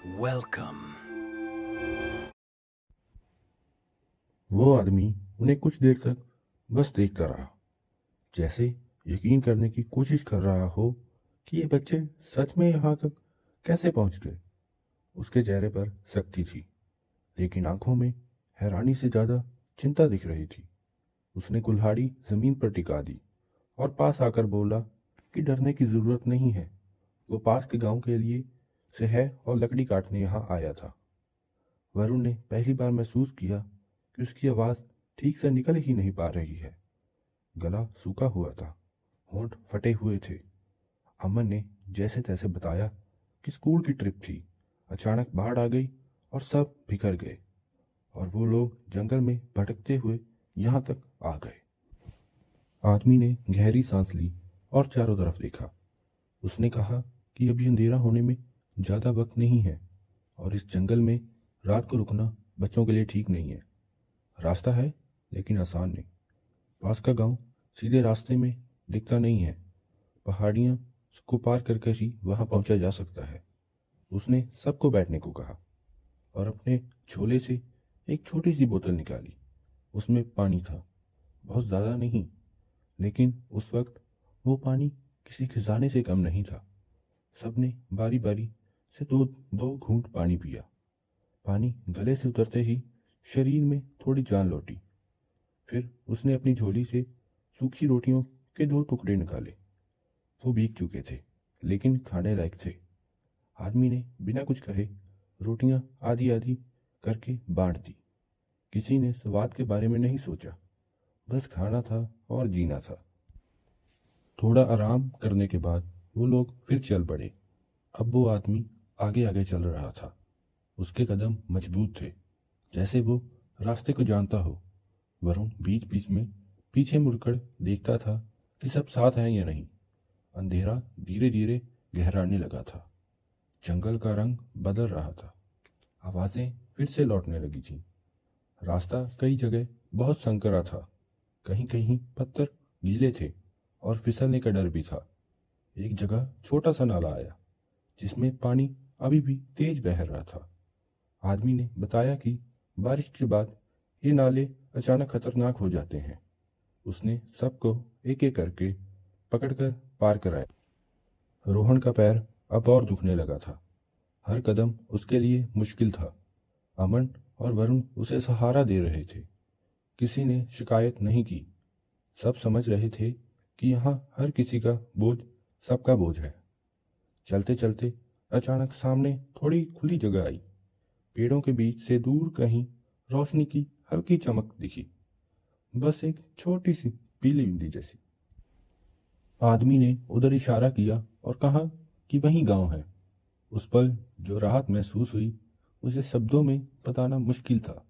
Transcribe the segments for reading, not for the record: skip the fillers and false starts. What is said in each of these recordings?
Welcome. वो आदमी उन्हें कुछ देर तक बस देखता रहा, जैसे यकीन करने की कोशिश कर रहा हो कि ये बच्चे सच में यहाँ तक कैसे पहुँच गए। उसके चेहरे पर सख्ती थी, लेकिन आंखों में हैरानी से ज़्यादा चिंता दिख रही थी। उसने कुल्हाड़ी जमीन पर टिका दी और पास आकर बोला कि डरने की ज़रूरत नहीं है। वो पास के गांव के लिए से है और लकड़ी काटने यहाँ आया था। वरुण ने पहली बार महसूस किया कि उसकी आवाज़ ठीक से निकल ही नहीं पा रही है। गला सूखा हुआ था, होंठ फटे हुए थे। अमन ने जैसे तैसे बताया कि स्कूल की ट्रिप थी, अचानक बाढ़ आ गई और सब बिखर गए और वो लोग जंगल में भटकते हुए यहाँ तक आ गए। आदमी ने गहरी सांस ली और चारों तरफ देखा। उसने कहा कि अभी अंधेरा होने में ज़्यादा वक्त नहीं है और इस जंगल में रात को रुकना बच्चों के लिए ठीक नहीं है। रास्ता है लेकिन आसान नहीं। पास का गांव सीधे रास्ते में दिखता नहीं है, पहाड़ियां को पार कर कर ही वहां पहुंचा जा सकता है। उसने सबको बैठने को कहा और अपने झोले से एक छोटी सी बोतल निकाली। उसमें पानी था, बहुत ज़्यादा नहीं, लेकिन उस वक्त वो पानी किसी खजाने से कम नहीं था। सबने बारी बारी से दो दो घूंट पानी पिया। पानी गले से उतरते ही शरीर में थोड़ी जान लौटी। फिर उसने अपनी झोली से सूखी रोटियों के दो टुकड़े निकाले। वो भीग चुके थे, लेकिन खाने लायक थे। आदमी ने बिना कुछ कहे रोटियां आधी आधी करके बांट दी। किसी ने स्वाद के बारे में नहीं सोचा, बस खाना था और जीना था। थोड़ा आराम करने के बाद वो लोग फिर चल पड़े। अब वो आदमी आगे आगे चल रहा था। उसके कदम मजबूत थे, जैसे वो रास्ते को जानता हो। वरुण बीच बीच में पीछे मुड़कर देखता था कि सब साथ हैं या नहीं। अंधेरा धीरे धीरे गहराने लगा था। जंगल का रंग बदल रहा था। आवाजें फिर से लौटने लगी थीं। रास्ता कई जगह बहुत संकरा था। कहीं कहीं पत्थर गीले थे और फिसलने का डर भी था। एक जगह छोटा सा नाला आया, जिसमें पानी अभी भी तेज बह रहा था। आदमी ने बताया कि बारिश के बाद ये नाले अचानक खतरनाक हो जाते हैं। उसने सबको एक एक करके पकड़कर पार कराया। रोहन का पैर अब और दुखने लगा था। हर कदम उसके लिए मुश्किल था। अमन और वरुण उसे सहारा दे रहे थे। किसी ने शिकायत नहीं की। सब समझ रहे थे कि यहाँ हर किसी का बोझ सबका बोझ है। चलते चलते अचानक सामने थोड़ी खुली जगह आई। पेड़ों के बीच से दूर कहीं रोशनी की हल्की चमक दिखी, बस एक छोटी सी पीली बिंदी जैसी। आदमी ने उधर इशारा किया और कहा कि वही गांव है। उस पल जो राहत महसूस हुई, उसे शब्दों में बताना मुश्किल था।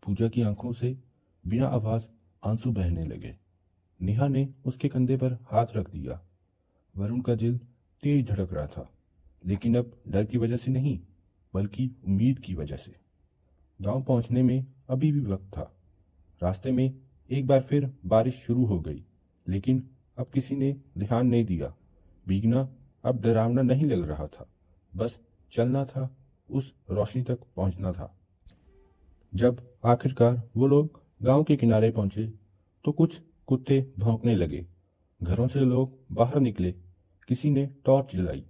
पूजा की आंखों से बिना आवाज आंसू बहने लगे। नेहा ने उसके कंधे पर हाथ रख दिया। वरुण का दिल तेज धड़क रहा था, लेकिन अब डर की वजह से नहीं, बल्कि उम्मीद की वजह से। गांव पहुंचने में अभी भी वक्त था। रास्ते में एक बार फिर बारिश शुरू हो गई, लेकिन अब किसी ने ध्यान नहीं दिया। भीगना अब डरावना नहीं लग रहा था, बस चलना था, उस रोशनी तक पहुंचना था। जब आखिरकार वो लोग गांव के किनारे पहुंचे, तो कुछ कुत्ते भौंकने लगे। घरों से लोग बाहर निकले। किसी ने टॉर्च जलाई।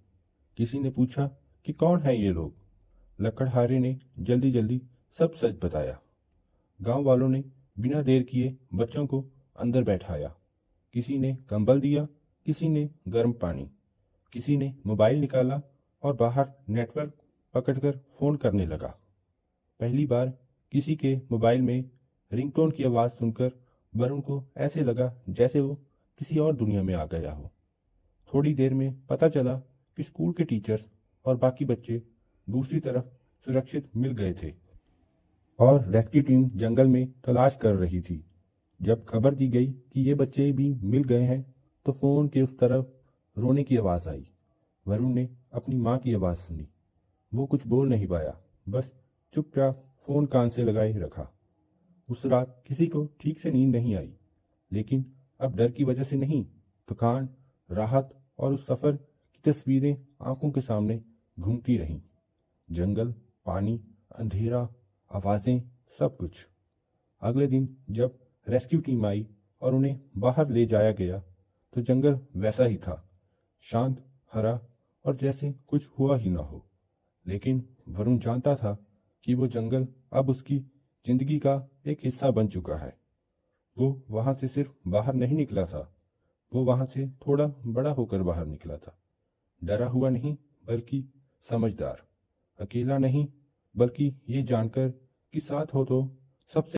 किसी ने पूछा कि कौन है ये लोग। लकड़हारे ने जल्दी जल्दी सब सच बताया। गांव वालों ने बिना देर किए बच्चों को अंदर बैठाया। किसी ने कंबल दिया, किसी ने गर्म पानी, किसी ने मोबाइल निकाला और बाहर नेटवर्क पकड़कर फोन करने लगा। पहली बार किसी के मोबाइल में रिंगटोन की आवाज़ सुनकर वरुण को ऐसे लगा जैसे वो किसी और दुनिया में आ गया हो। थोड़ी देर में पता चला कि स्कूल के टीचर्स और बाकी बच्चे दूसरी तरफ सुरक्षित मिल गए थे और रेस्क्यू टीम जंगल में तलाश कर रही थी। जब खबर दी गई कि ये बच्चे भी मिल गए हैं, तो फोन के उस तरफ रोने की आवाज़ आई। वरुण ने अपनी माँ की आवाज़ सुनी। वो कुछ बोल नहीं पाया, बस चुपचाप फोन कान से लगाए रखा। उस रात किसी को ठीक से नींद नहीं आई, लेकिन अब डर की वजह से नहीं, थकान, राहत और उस सफ़र की तस्वीरें आंखों के सामने घूमती रहीं। जंगल, पानी, अंधेरा, आवाजें, सब कुछ। अगले दिन जब रेस्क्यू टीम आई और उन्हें बाहर ले जाया गया तो जंगल वैसा ही था, शांत, हरा और जैसे कुछ हुआ ही ना हो। लेकिन वरुण जानता था कि वो जंगल अब उसकी जिंदगी का एक हिस्सा बन चुका है। वो वहां से सिर्फ बाहर नहीं निकला था, वो वहां से थोड़ा बड़ा होकर बाहर निकला था। डरा हुआ नहीं, बल्कि समझदार। अकेला नहीं, बल्कि ये जानकर कि साथ हो तो सबसे